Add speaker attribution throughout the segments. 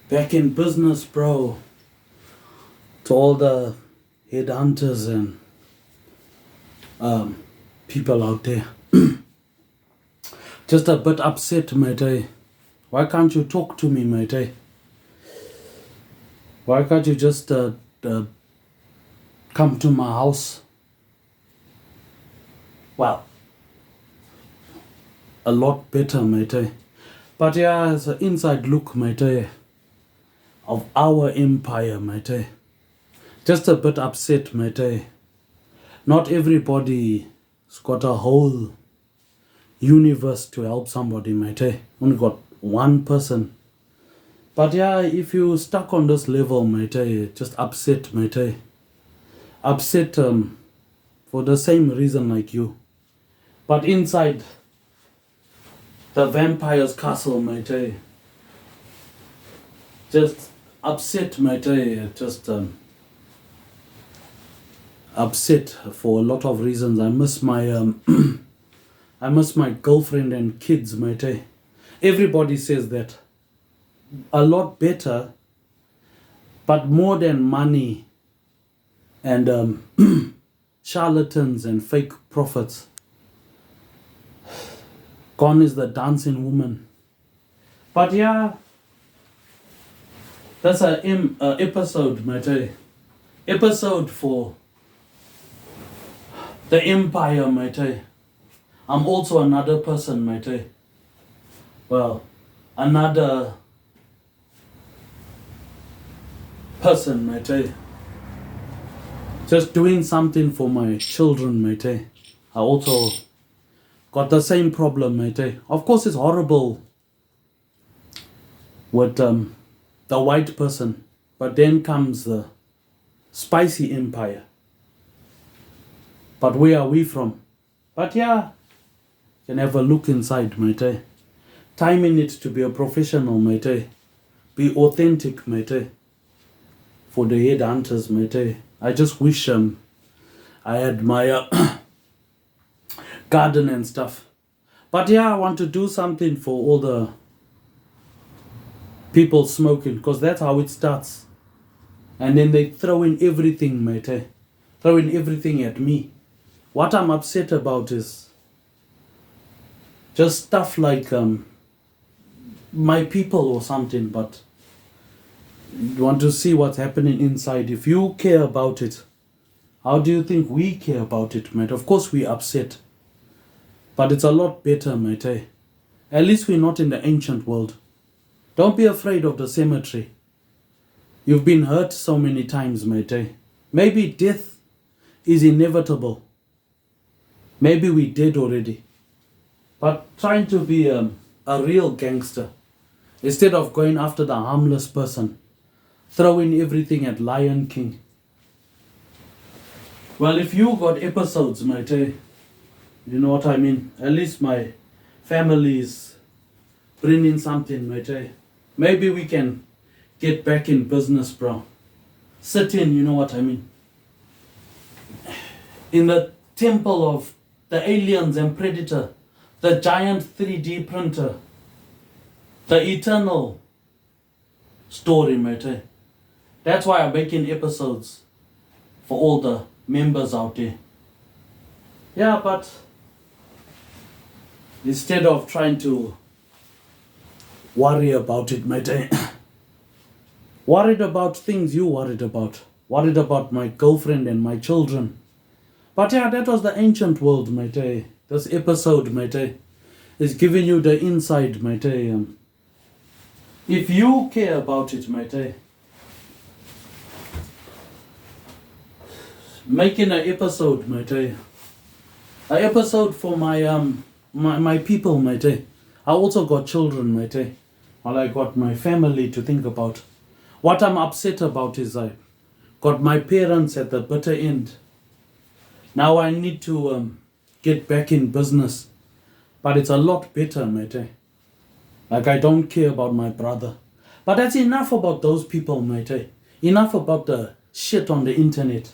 Speaker 1: Back in business, bro. To all the headhunters and people out there. Just a bit upset, mate. Why can't you talk to me, mate? Why can't you just come to my house? Well, a lot better, mate. But yeah, it's an inside look, mate, of our empire, mate. Just a bit upset, mate. Not everybody's got a whole universe to help somebody, mate. Only got one person. But yeah, if you stuck on this level, mate, just upset, mate. Upset for the same reason like you. But inside the vampire's castle, mate, just upset, mate, just upset for a lot of reasons. I miss my I miss my girlfriend and kids, mate. Everybody says that. A lot better, but more than money and charlatans and fake prophets. Gone is the dancing woman. But yeah, that's an episode, mate. Episode for the empire, mate. I'm also another person, mate. Well, another person, mate. Just doing something for my children, mate. I also got the same problem, mate. Of course, it's horrible with the white person, but then comes the spicy empire. But where are we from? But yeah, you can have a look inside, mate. Timing it to be a professional, mate. Be authentic, mate. For the headhunters, mate. I just wish I had my garden and stuff. But yeah, I want to do something for all the people smoking, because that's how it starts. And then they throw in everything, mate. Throw in everything at me. What I'm upset about is just stuff like my people or something, but you want to see what's happening inside. If you care about it, how do you think we care about it, mate? Of course we're upset. But it's a lot better, mate. At least we're not in the ancient world. Don't be afraid of the cemetery. You've been hurt so many times, mate. Maybe death is inevitable. Maybe we're dead already. But trying to be a real gangster, instead of going after the harmless person, throwing everything at Lion King. Well, if you got episodes, mate, you know what I mean? At least my family is bringing something, mate. Maybe we can get back in business, bro. Sit in, you know what I mean? In the temple of the aliens and predator, the giant 3D printer, the eternal story, mate. That's why I'm making episodes for all the members out there. Yeah, but instead of trying to worry about it, mate, worried about things you worried about. Worried about my girlfriend and my children. But yeah, that was the ancient world, mate. This episode, mate, is giving you the inside, mate. If you care about it, mate, making an episode, mate. An episode for my people, mate. I also got children, mate. Well, I got my family to think about. What I'm upset about is I got my parents at the bitter end. Now I need to get back in business. But it's a lot better, mate. Like, I don't care about my brother. But that's enough about those people, mate. Enough about the shit on the internet.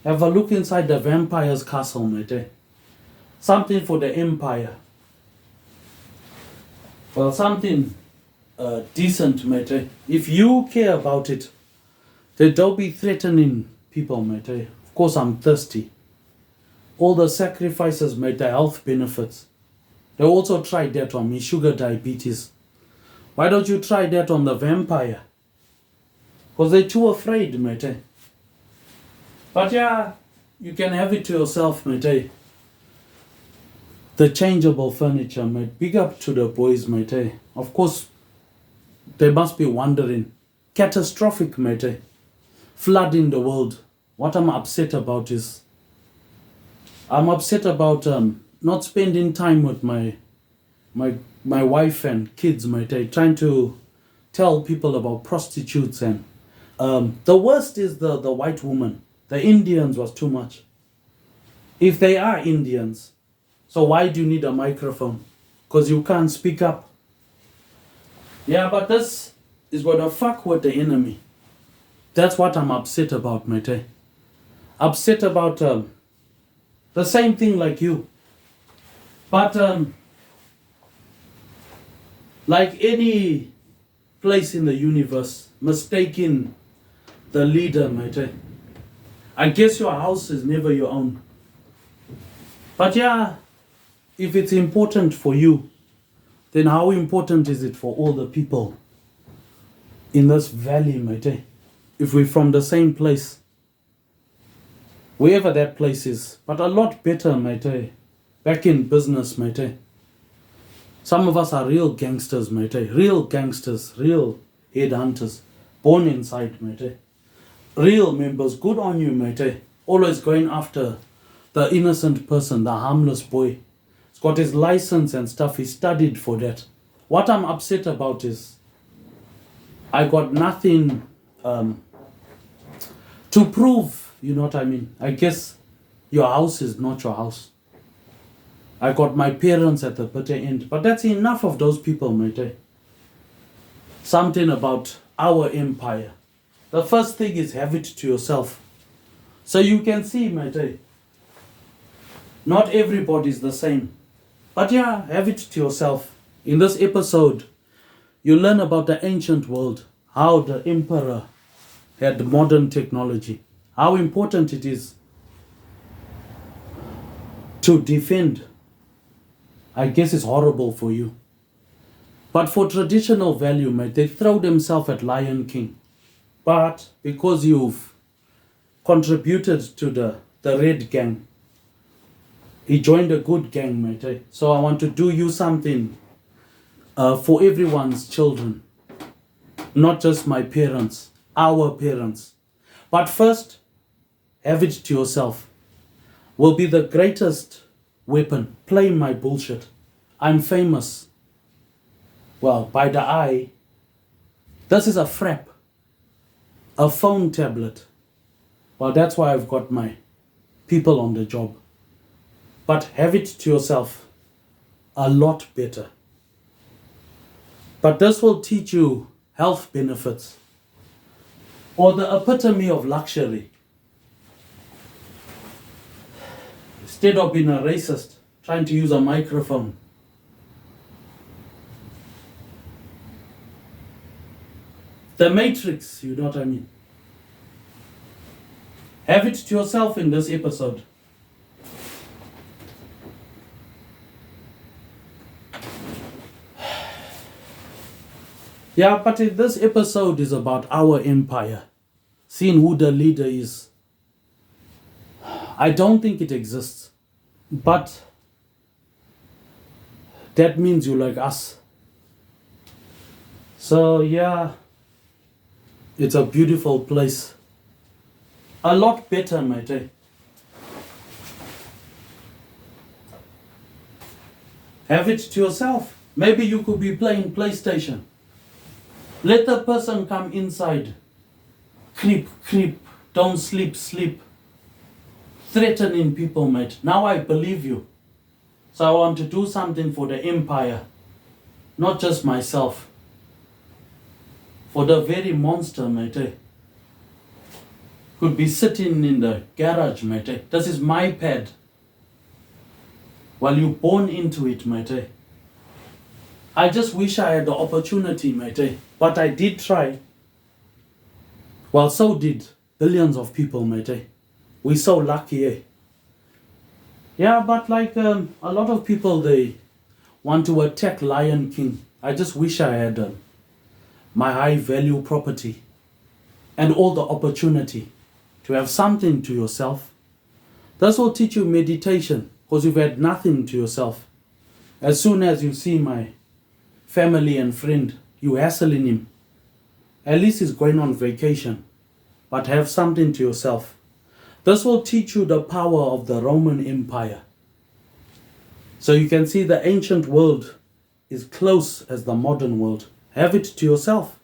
Speaker 1: Have a look inside the vampire's castle, mate. Something for the empire. Well, something decent, mate. If you care about it, then don't be threatening people, mate. Of course, I'm thirsty. All the sacrifices, mate, the health benefits. They also tried that on me, sugar diabetes. Why don't you try that on the vampire? Because they're too afraid, mate. But yeah, you can have it to yourself, mate. The changeable furniture, mate. Big up to the boys, mate. Of course, they must be wondering. Catastrophic, mate. Flood in the world. What I'm upset about is, I'm upset about not spending time with my wife and kids, mate. Trying to tell people about prostitutes and the worst is the white woman. The Indians was too much. If they are Indians, so why do you need a microphone? Because you can't speak up. Yeah, but this is going to fuck with the enemy. That's what I'm upset about, mate. Upset about the same thing like you. But like any place in the universe, mistaking the leader, mate. I guess your house is never your own. But yeah, if it's important for you, then how important is it for all the people in this valley, mate? If we're from the same place, wherever that place is, but a lot better, mate. Back in business, mate. Some of us are real gangsters, mate. Real gangsters, real headhunters, born inside, mate. Real members, good on you, mate. Always going after the innocent person, the harmless boy. He's got his license and stuff. He studied for that. What I'm upset about is I got nothing to prove, you know what I mean? I guess your house is not your house. I got my parents at the bitter end. But that's enough of those people, mate. Something about our empire. The first thing is have it to yourself. So you can see, mate. Not everybody's the same. But yeah, have it to yourself. In this episode, you learn about the ancient world. How the emperor had modern technology. How important it is to defend. I guess it's horrible for you. But for traditional value, mate, they throw themselves at Lion King. But because you've contributed to the red gang, he joined a good gang, mate. So I want to do you something for everyone's children. Not just my parents, our parents. But first, have it to yourself. Will be the greatest weapon. Play my bullshit. I'm famous. Well, by the eye. This is a frap. A phone tablet. Well, that's why I've got my people on the job. But have it to yourself. A lot better. But this will teach you health benefits. Or the epitome of luxury. Instead of being a racist, trying to use a microphone. The Matrix, you know what I mean? Have it to yourself in this episode. Yeah, but this episode is about our empire. Seeing who the leader is. I don't think it exists. But that means you like us. So yeah, it's a beautiful place. A lot better, mate. Have it to yourself. Maybe you could be playing PlayStation. Let the person come inside. Creep, creep. Don't sleep, sleep. Threatening people, mate. Now I believe you. So I want to do something for the empire. Not just myself. For the very monster, mate. Could be sitting in the garage, mate. This is my pad. While you born into it, mate. I just wish I had the opportunity, mate. But I did try. Well, so did billions of people, mate. We're so lucky, eh? Yeah, but like a lot of people, they want to attack Lion King. I just wish I had my high value property and all the opportunity to have something to yourself. This will teach you meditation because you've had nothing to yourself. As soon as you see my family and friend, you hassling him. At least he's going on vacation, but have something to yourself. This will teach you the power of the Roman Empire. So you can see the ancient world is close as the modern world. Have it to yourself.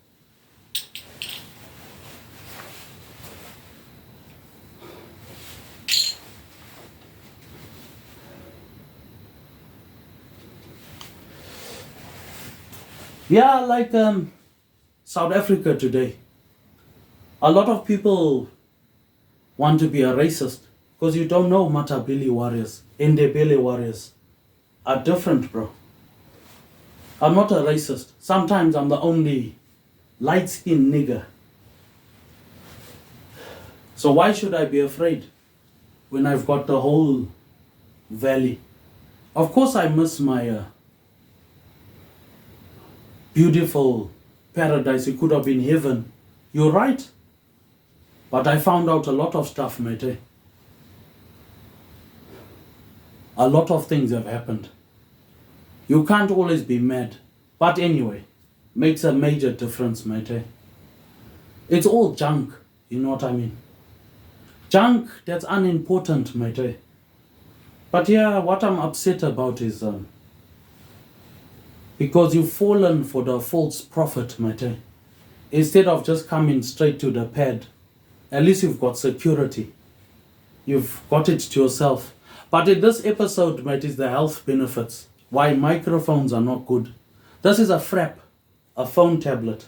Speaker 1: Yeah, like South Africa today. A lot of people want to be a racist because you don't know Matabele warriors, Ndebele warriors are different, bro. I'm not a racist. Sometimes I'm the only light-skinned nigger. So why should I be afraid when I've got the whole valley? Of course I miss my beautiful paradise. It could have been heaven. You're right. But I found out a lot of stuff, mate. A lot of things have happened. You can't always be mad. But anyway, makes a major difference, mate. It's all junk, you know what I mean? Junk that's unimportant, mate. But yeah, what I'm upset about is because you've fallen for the false prophet, mate. Instead of just coming straight to the pad, at least you've got security. You've got it to yourself. But in this episode, mate, is the health benefits. Why microphones are not good. This is a frap, a phone tablet.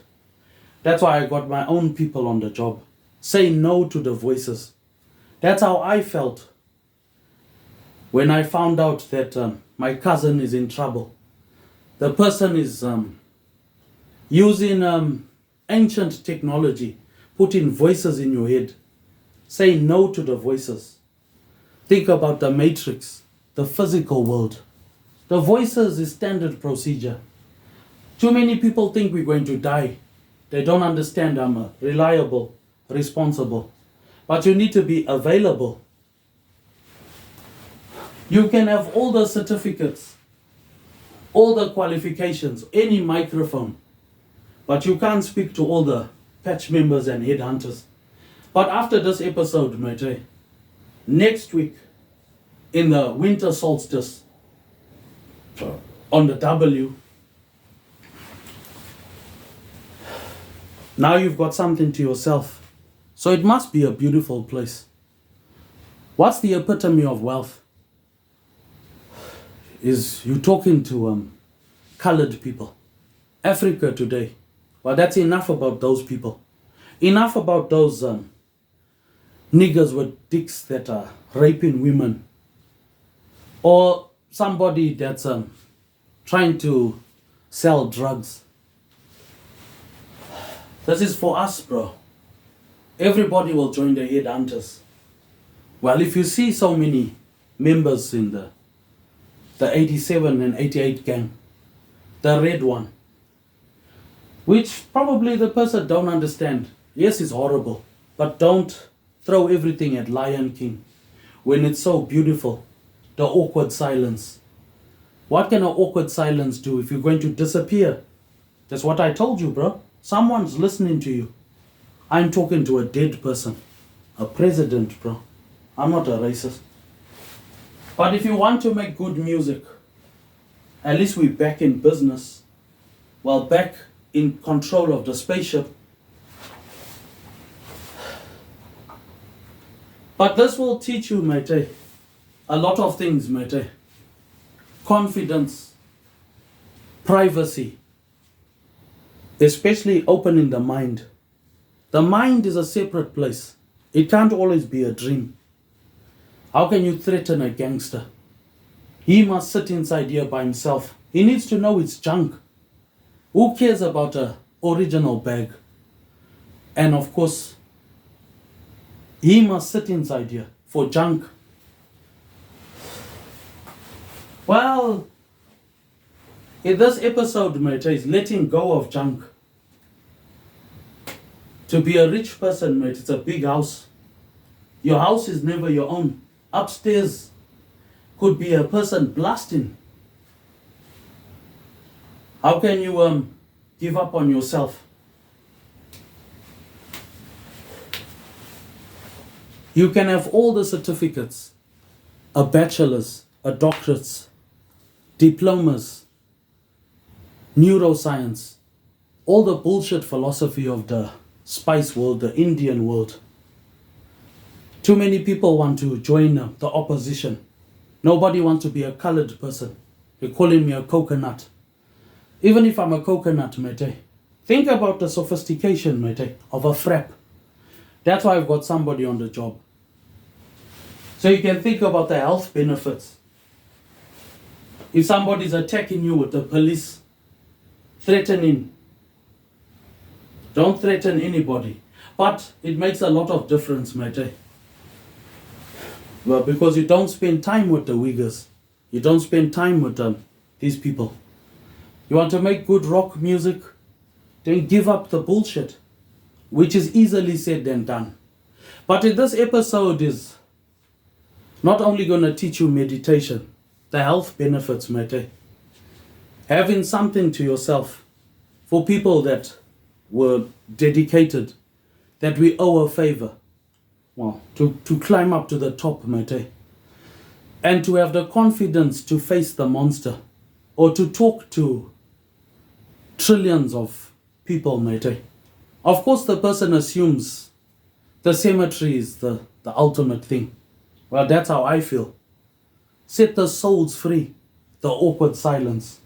Speaker 1: That's why I got my own people on the job. Say no to the voices. That's how I felt when I found out that my cousin is in trouble. The person is using ancient technology, putting voices in your head. Say no to the voices. Think about the matrix, the physical world. The voices is standard procedure. Too many people think we're going to die. They don't understand I'm reliable, responsible. But you need to be available. You can have all the certificates, all the qualifications, any microphone. But you can't speak to all the patch members and headhunters. But after this episode, mate, next week, in the winter solstice, on the W, now you've got something to yourself. So it must be a beautiful place. What's the epitome of wealth? Is you talking to colored people. Africa today. Well, that's enough about those people. Enough about those niggers with dicks that are raping women. Or somebody that's trying to sell drugs. This is for us, bro. Everybody will join the headhunters. Well, if you see so many members in the 87 and 88 gang, the red one, which probably the person don't understand. Yes, it's horrible, but don't throw everything at Lion King when it's so beautiful. The awkward silence. What can an awkward silence do if you're going to disappear? That's what I told you, bro. Someone's listening to you. I'm talking to a dead person. A president, bro. I'm not a racist. But if you want to make good music, at least we're back in business. Well, back in control of the spaceship. But this will teach you, mate, a lot of things, mate. Confidence, privacy, especially opening the mind. The mind is a separate place. It can't always be a dream. How can you threaten a gangster? He must sit inside here by himself. He needs to know it's junk. Who cares about a original bag? And of course, he must sit inside here for junk. Well, in this episode, mate, is letting go of junk. To be a rich person, mate, it's a big house. Your house is never your own. Upstairs could be a person blasting. How can you give up on yourself? You can have all the certificates, a bachelor's, a doctorate's, diplomas, neuroscience, all the bullshit philosophy of the spice world, the Indian world. Too many people want to join the opposition. Nobody wants to be a colored person. They're calling me a coconut. Even if I'm a coconut, mate, think about the sophistication, mate, of a frap. That's why I've got somebody on the job. So you can think about the health benefits. If somebody's attacking you with the police, threatening, don't threaten anybody. But it makes a lot of difference, mate. Well, because you don't spend time with the Uyghurs. You don't spend time with these people. You want to make good rock music? Then give up the bullshit, which is easily said than done. But in this episode is not only going to teach you meditation, the health benefits, mate. Having something to yourself for people that were dedicated, that we owe a favor. Well, to climb up to the top, mate. And to have the confidence to face the monster. Or to talk to trillions of people, mate. Of course, the person assumes the cemetery is the ultimate thing. Well, that's how I feel. Set the souls free. The awkward silence.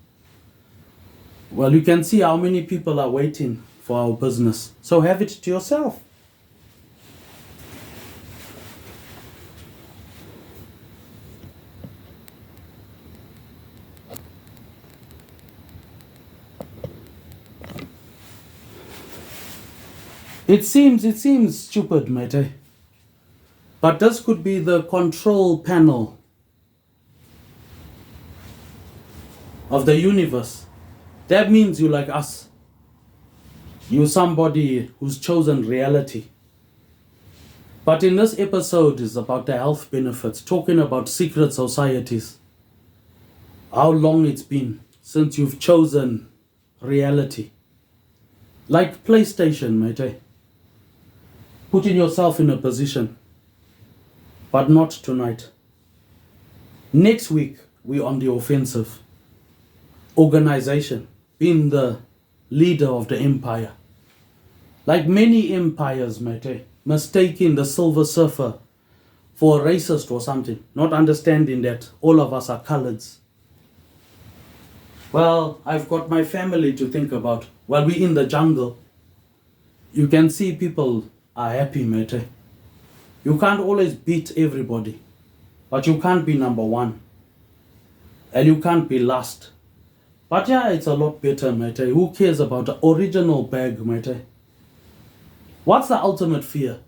Speaker 1: Well, you can see how many people are waiting for our business. So have it to yourself. It seems stupid, mate. But this could be the control panel of the universe. That means you like us. You're somebody who's chosen reality. But in this episode is about the health benefits, talking about secret societies. How long it's been since you've chosen reality. Like PlayStation, mate. Putting yourself in a position. But not tonight. Next week, we're on the offensive. Organization. Being the leader of the empire. Like many empires, mate. Mistaking the Silver Surfer for a racist or something. Not understanding that all of us are coloreds. Well, I've got my family to think about. While we're in the jungle, you can see people are happy, mate. You can't always beat everybody, but you can't be number one. And you can't be last. But yeah, it's a lot better, mate. Who cares about the original bag, mate? What's the ultimate fear?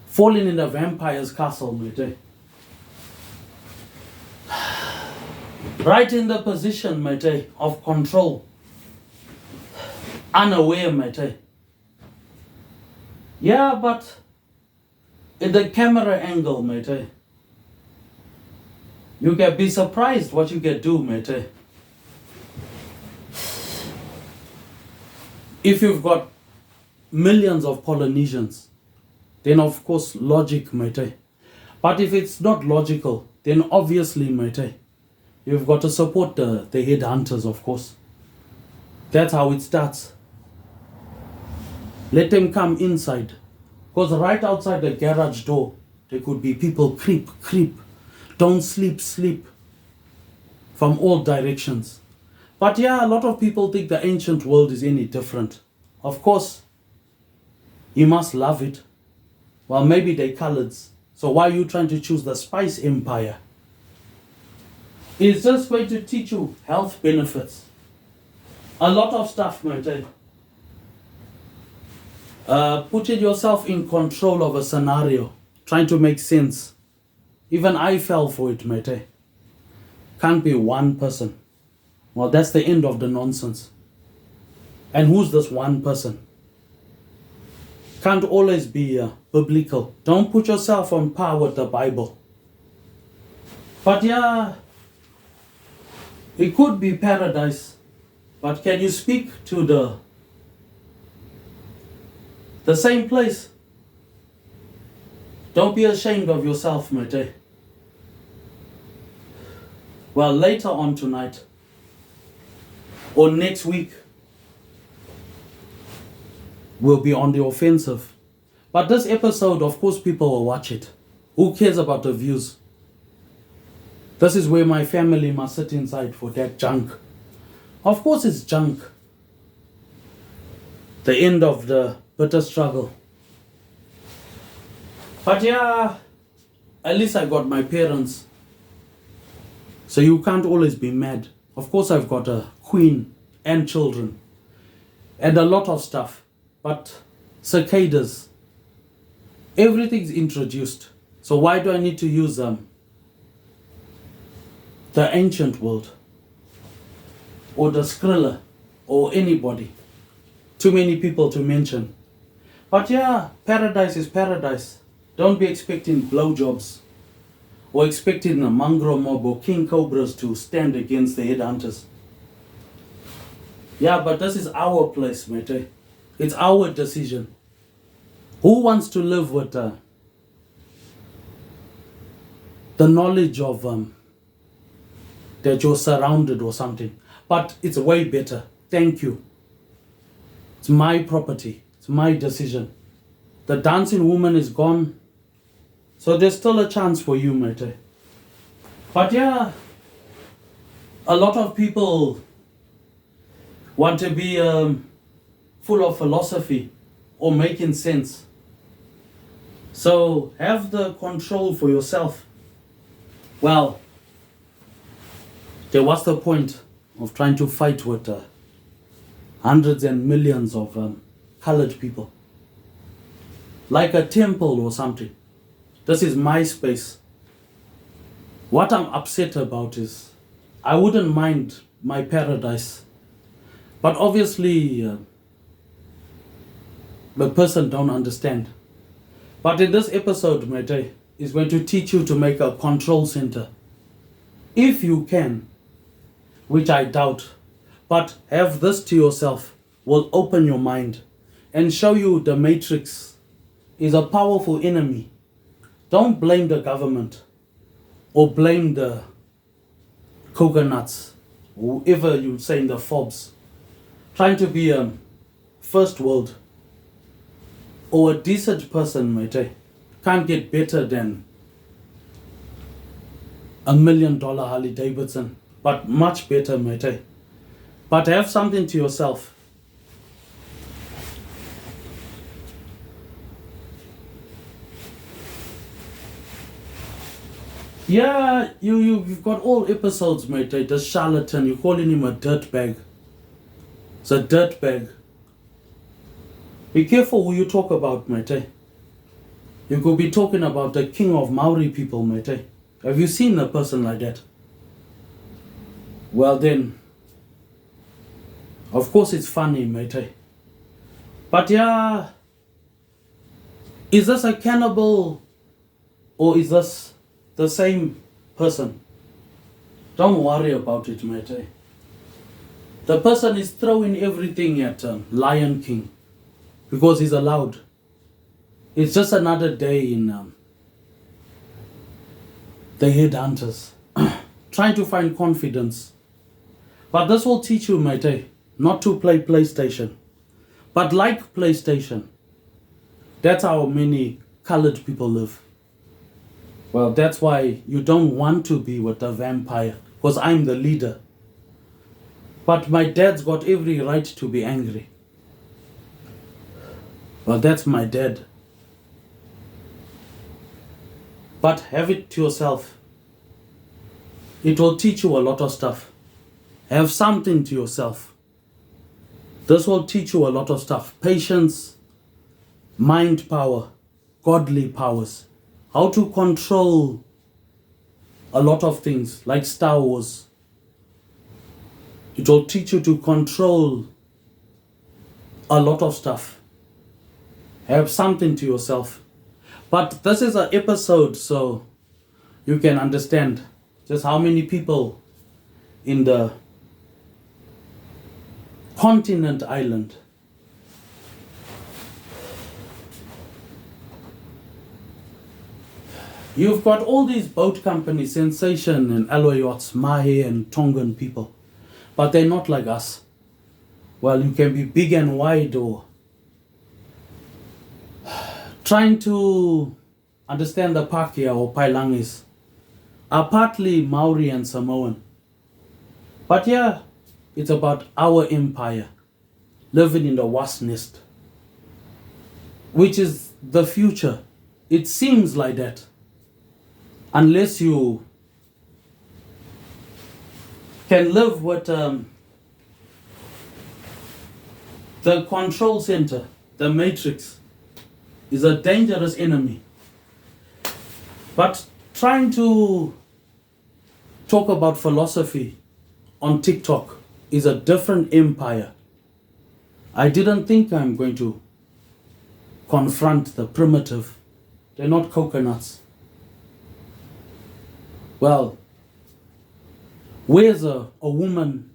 Speaker 1: Falling in a vampire's castle, mate. Right in the position, mate, of control. Unaware, mate. Yeah, but in the camera angle, mate, you can be surprised what you can do, mate. If you've got millions of Polynesians, then of course logic, mate. But if it's not logical, then obviously, mate, you've got to support the headhunters, of course. That's how it starts. Let them come inside. Because right outside the garage door, there could be people creep. Don't sleep. From all directions. But yeah, a lot of people think the ancient world is any different. Of course, you must love it. Well, maybe they're coloreds. So why are you trying to choose the spice empire? It's just going to teach you health benefits. A lot of stuff, mate. Putting yourself in control of a scenario, trying to make sense. Even I fell for it, mate. Can't be one person. Well, that's the end of the nonsense. And who's this one person? Can't always be biblical. Don't put yourself on par with the Bible. But yeah, it could be paradise. But can you speak to the same place? Don't be ashamed of yourself, mate. Well, later on tonight or next week, we'll be on the offensive. But this episode, of course, people will watch it. Who cares about the views? This is where my family must sit inside for that junk. Of course it's junk. The end of the bitter struggle. But yeah, at least I got my parents. So you can't always be mad. Of course I've got a queen and children. And a lot of stuff. But cicadas. Everything's introduced. So why do I need to use the ancient world? Or the Skrilla, or anybody. Too many people to mention. But yeah, paradise is paradise. Don't be expecting blowjobs, or expecting a mongrel mob or king cobras to stand against the headhunters. Yeah, but this is our place, mate. It's our decision. Who wants to live with the knowledge of that you're surrounded or something? But it's way better. Thank you. It's my property. It's my decision. The dancing woman is gone. So there's still a chance for you, mate. But yeah, a lot of people want to be full of philosophy or making sense. So have the control for yourself. Well, okay, what's the point of trying to fight with hundreds and millions of colored people? Like a temple or something. This is my space. What I'm upset about is I wouldn't mind my paradise. But obviously the person don't understand. But in this episode, mate, is going to teach you to make a control center. If you can, which I doubt, but have this to yourself, will open your mind and show you the matrix is a powerful enemy. Don't blame the government or blame the coconuts, whoever you say in the fobs, trying to be a first world or a decent person, mate, can't get better than $1 million Harley Davidson, but much better, mate. But have something to yourself. Yeah, you've got all episodes, mate. The charlatan, you're calling him a dirtbag. It's a dirtbag. Be careful who you talk about, mate. You could be talking about the king of Maori people, mate. Have you seen a person like that? Well then, of course it's funny, mate. But yeah, is this a cannibal or is this the same person? Don't worry about it, mate. The person is throwing everything at Lion King because he's allowed. It's just another day in the headhunters trying to find confidence. But this will teach you, mate, not to play PlayStation, but like PlayStation. That's how many colored people live. Well, that's why you don't want to be with the vampire, because I'm the leader. But my dad's got every right to be angry. Well, that's my dad. But have it to yourself. It will teach you a lot of stuff. Have something to yourself. This will teach you a lot of stuff. Patience, mind power, godly powers. How to control a lot of things, like Star Wars. It will teach you to control a lot of stuff. Have something to yourself. But this is an episode so you can understand just how many people in the continent island you've got all these boat companies, Sensation and Alloy Yachts, Mahe and Tongan people, but they're not like us. Well, you can be big and wide or trying to understand the Pakeha or Pailangis are partly Maori and Samoan. But yeah, it's about our empire living in the wasp nest, which is the future. It seems like that. Unless you can live with the control center, the matrix is a dangerous enemy. But trying to talk about philosophy on TikTok is a different empire. I didn't think I'm going to confront the primitive. They're not coconuts. Well, where's a woman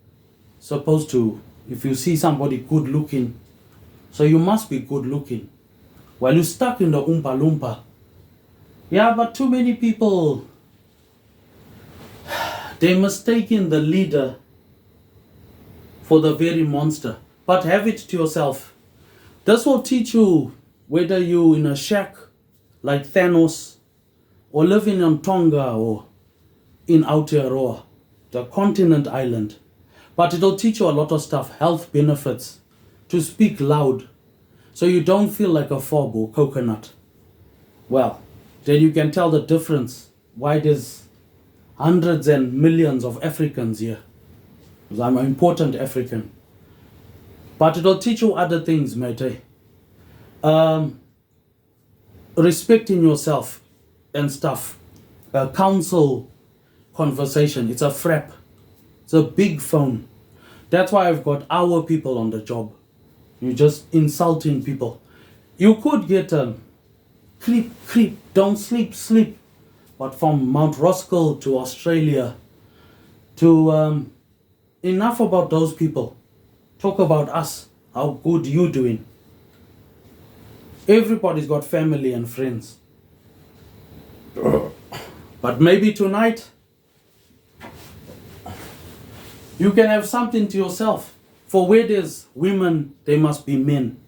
Speaker 1: supposed to, if you see somebody good looking, so you must be good looking. While you're stuck in the Oompa Loompa. Yeah, but too many people, they're mistaking the leader for the very monster. But have it to yourself. This will teach you whether you're in a shack like Thanos or living on Tonga or in Aotearoa, the continent island. But it'll teach you a lot of stuff, health benefits, to speak loud, so you don't feel like a fob or coconut. Well, then you can tell the difference why there's hundreds and millions of Africans here. Because I'm an important African. But it'll teach you other things, mate. Respecting yourself and stuff. Counsel conversation. It's a frap. It's a big phone. That's why I've got our people on the job. You're just insulting people. You could get creep, don't sleep. But from Mount Roskill to Australia to enough about those people. Talk about us. How good you doing. Everybody's got family and friends. But maybe tonight you can have something to yourself. For where there's women, there must be men.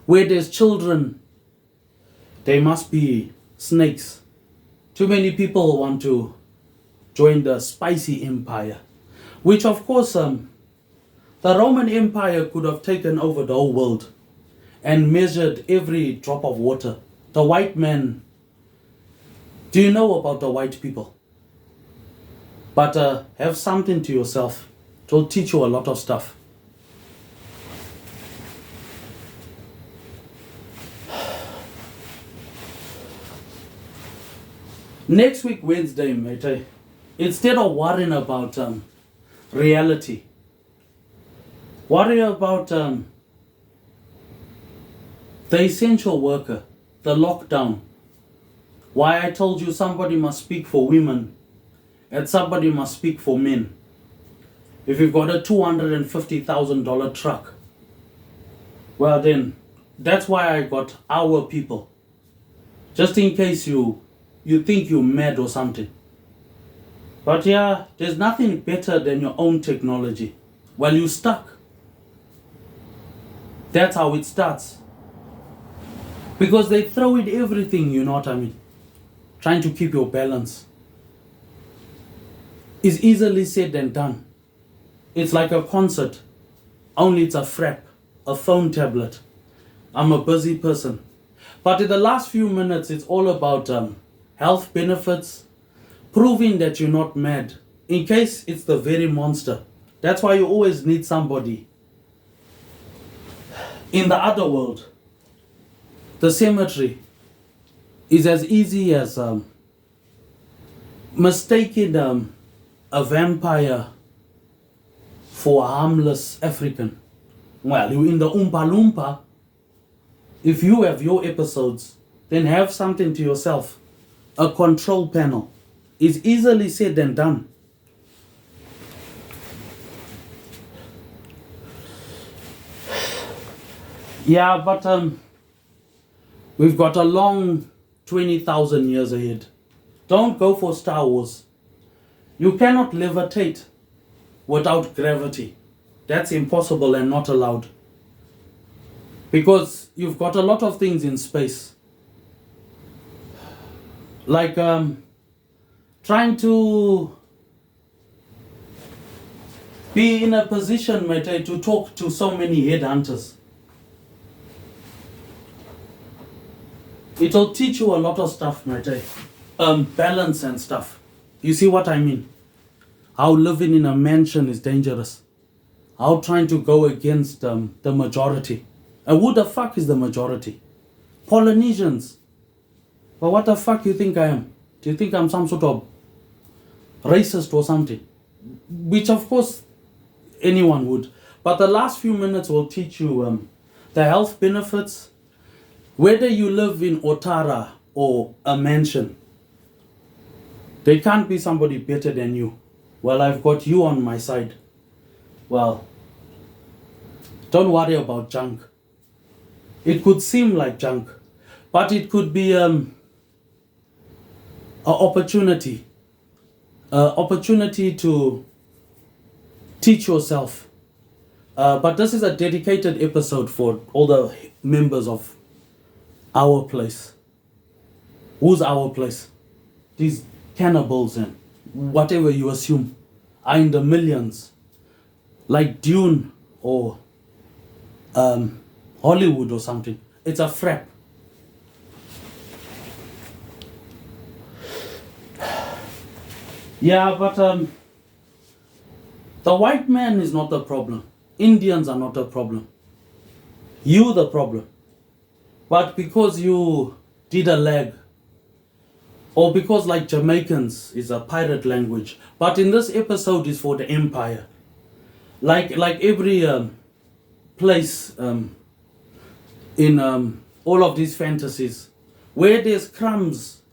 Speaker 1: Where there's children, there must be snakes. Too many people want to join the spicy empire. Which of course, the Roman Empire could have taken over the whole world and measured every drop of water. The white man, do you know about the white people? But have something to yourself. It will teach you a lot of stuff. Next week, Wednesday, mate, instead of worrying about reality, worry about the essential worker, the lockdown. Why I told you somebody must speak for women and somebody must speak for men. If you've got a $250,000 truck, well then, that's why I got our people. Just in case you think you're mad or something. But yeah, there's nothing better than your own technology. Well, you're stuck. That's how it starts. Because they throw in everything, you know what I mean? Trying to keep your balance. Is easily said than done. It's like a concert, only it's a frap, a phone tablet. I'm a busy person. But in the last few minutes, it's all about health benefits, proving that you're not mad, in case it's the very monster. That's why you always need somebody In the other world, the cemetery is as easy as mistaking a vampire for a harmless African. Well, you in the Oompa Loompa, if you have your episodes, then have something to yourself. A control panel is easily said than done. Yeah, but we've got a long 20,000 years ahead. Don't go for Star Wars. You cannot levitate without gravity. That's impossible and not allowed. Because you've got a lot of things in space. Like trying to be in a position, mate, to talk to so many headhunters. It'll teach you a lot of stuff, mate. Balance and stuff. You see what I mean? How living in a mansion is dangerous. How trying to go against the majority. And who the fuck is the majority? Polynesians. But what the fuck you think I am? Do you think I'm some sort of racist or something? Which of course anyone would. But the last few minutes will teach you the health benefits. Whether you live in Otara or a mansion, there can't be somebody better than you. Well, I've got you on my side. Well, don't worry about junk. It could seem like junk, but it could be an opportunity to teach yourself. But this is a dedicated episode for all the members of our place. Who's our place? These cannibals and whatever you assume are in the millions, like Dune or Hollywood or something. It's a frap. Yeah, but the white man is not the problem. Indians are not the problem. You the problem. But because you did a leg, or because like Jamaicans is a pirate language, but in this episode is for the empire. Like every place in all of these fantasies, where there's crumbs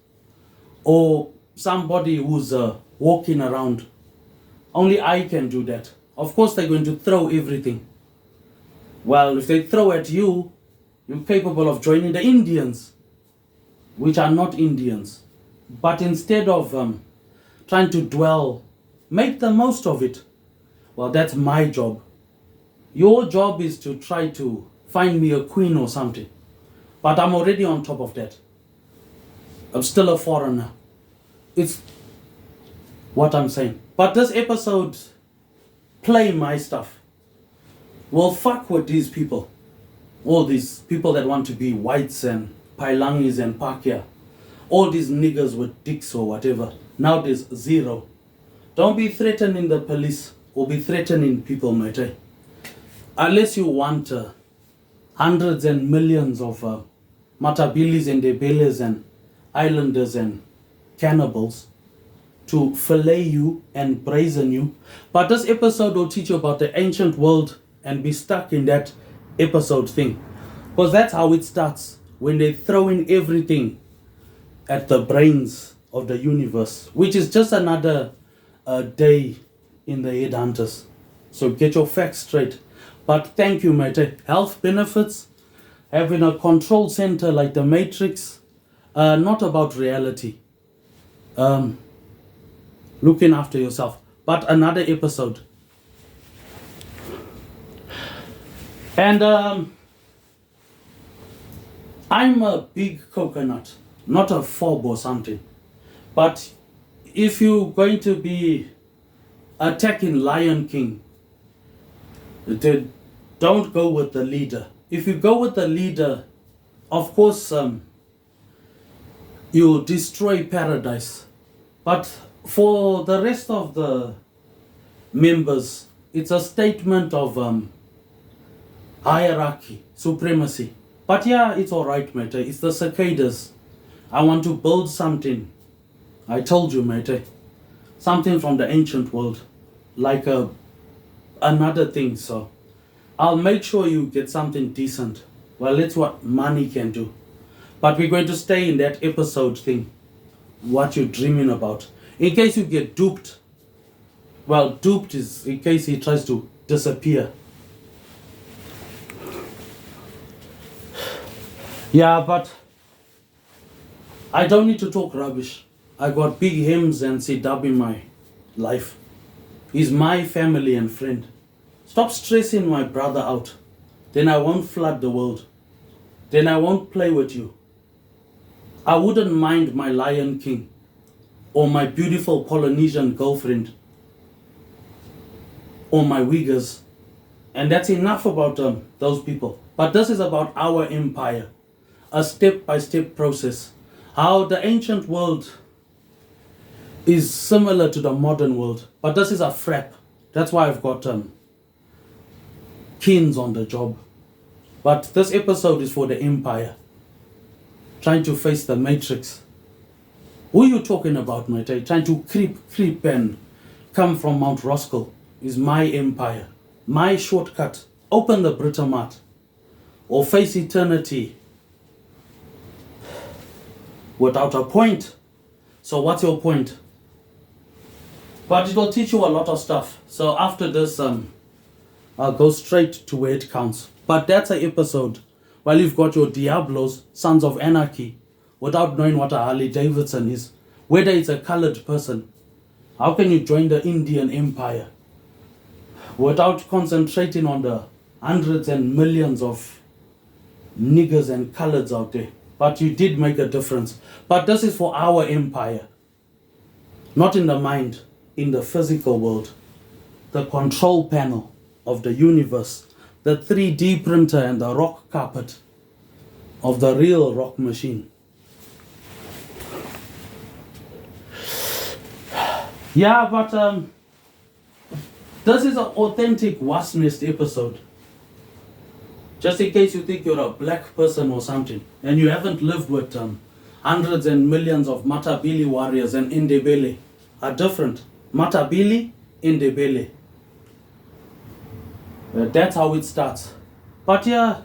Speaker 1: or somebody who's walking around, only I can do that. Of course they're going to throw everything. Well, if they throw at you, you're capable of joining the Indians, which are not Indians. But instead of trying to dwell, make the most of it. Well, that's my job. Your job is to try to find me a queen or something. But I'm already on top of that. I'm still a foreigner. It's what I'm saying. But this episode, play my stuff. Well, fuck with these people. All these people that want to be whites and Pailangis and Pakia. All these niggers with dicks or whatever. Now there's zero. Don't be threatening the police or be threatening people, mate. Unless you want hundreds and millions of Matabilis and Debeles and Islanders and cannibals to fillet you and brazen you. But this episode will teach you about the ancient world and be stuck in that episode thing. Because that's how it starts. When they throw in everything at the brains of the universe, which is just another day in the headhunters. So get your facts straight. But thank you, mate. Health benefits, having a control center like the Matrix, not about reality. Looking after yourself. But another episode. And I'm a big coconut, not a fob or something. But if you're going to be attacking Lion King, don't go with the leader. If you go with the leader, of course, you'll destroy paradise. But for the rest of the members, it's a statement of hierarchy, supremacy. But yeah, it's alright, mate. It's the cicadas. I want to build something. I told you, mate. Something from the ancient world. Like another thing, so I'll make sure you get something decent. Well, it's what money can do. But we're going to stay in that episode thing. What you're dreaming about. In case you get duped. Well, duped is in case he tries to disappear. Yeah, but I don't need to talk rubbish. I got big hymns and C-dub in my life. He's my family and friend. Stop stressing my brother out. Then I won't flood the world. Then I won't play with you. I wouldn't mind my Lion King or my beautiful Polynesian girlfriend or my Uyghurs. And that's enough about those people. But this is about our empire. A step-by-step process. How the ancient world is similar to the modern world. But this is a frap. That's why I've got kins on the job. But this episode is for the empire. Trying to face the matrix. Who are you talking about, mate? Trying to creep and come from Mount Roskill is my empire. My shortcut. Open the Britomart. Or face eternity without a point. So what's your point? But it will teach you a lot of stuff. So after this, I'll go straight to where it counts. But that's an episode. While you've got your Diablos, Sons of Anarchy, without knowing what a Harley Davidson is, whether it's a colored person, how can you join the Indian Empire without concentrating on the hundreds and millions of niggers and coloreds out there? But you did make a difference. But this is for our empire. Not in the mind, in the physical world. The control panel of the universe. The 3D printer and the rock carpet of the real rock machine. Yeah, but this is an authentic Wasp Nest episode. Just in case you think you're a black person or something, and you haven't lived with hundreds and millions of Matabele warriors, and Indebele are different. Matabele, Indebele. That's how it starts. But yeah,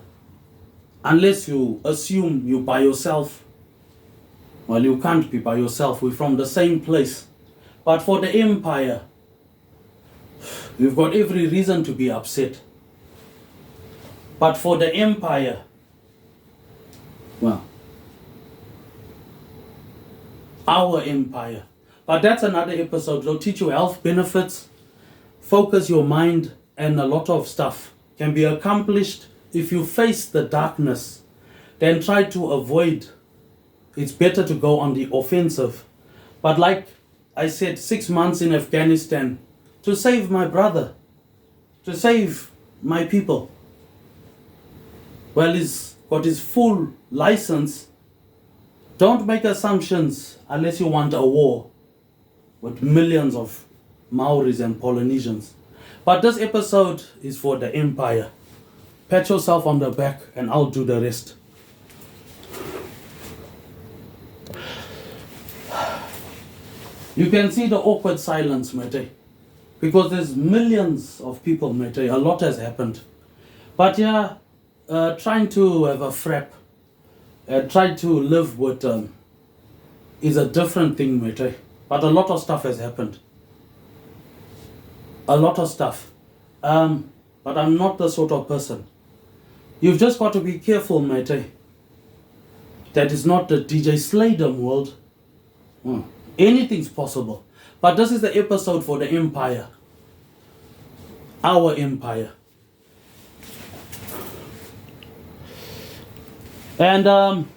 Speaker 1: unless you assume you're by yourself, well, you can't be by yourself. We're from the same place. But for the empire, you've got every reason to be upset. But for the empire, well, our empire. But that's another episode. It'll teach you health benefits, focus your mind, and a lot of stuff can be accomplished if you face the darkness. Then try to avoid. It's better to go on the offensive. But like I said, 6 months in Afghanistan to save my brother, to save my people. Well, he's got his full license. Don't make assumptions unless you want a war with millions of Maoris and Polynesians. But this episode is for the empire. Pat yourself on the back and I'll do the rest. You can see the awkward silence, mate. Because there's millions of people, mate. A lot has happened. But yeah, trying to have a frap, try to live with is a different thing, mate. But a lot of stuff has happened. A lot of stuff. But I'm not the sort of person. You've just got to be careful, mate. That is not the DJ slaydem world. Anything's possible. But this is the episode for the empire. Our empire. And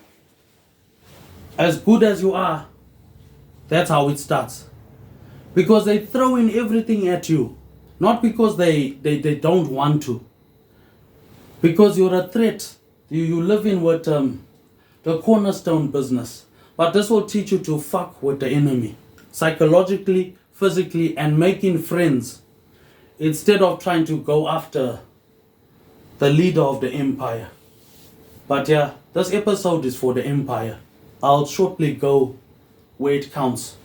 Speaker 1: as good as you are, that's how it starts. Because they throw in everything at you. Not because they don't want to. Because you're a threat. You live in what the cornerstone business. But this will teach you to fuck with the enemy. Psychologically, physically, and making friends. Instead of trying to go after the leader of the empire. But yeah, this episode is for the empire. I'll shortly go where it counts.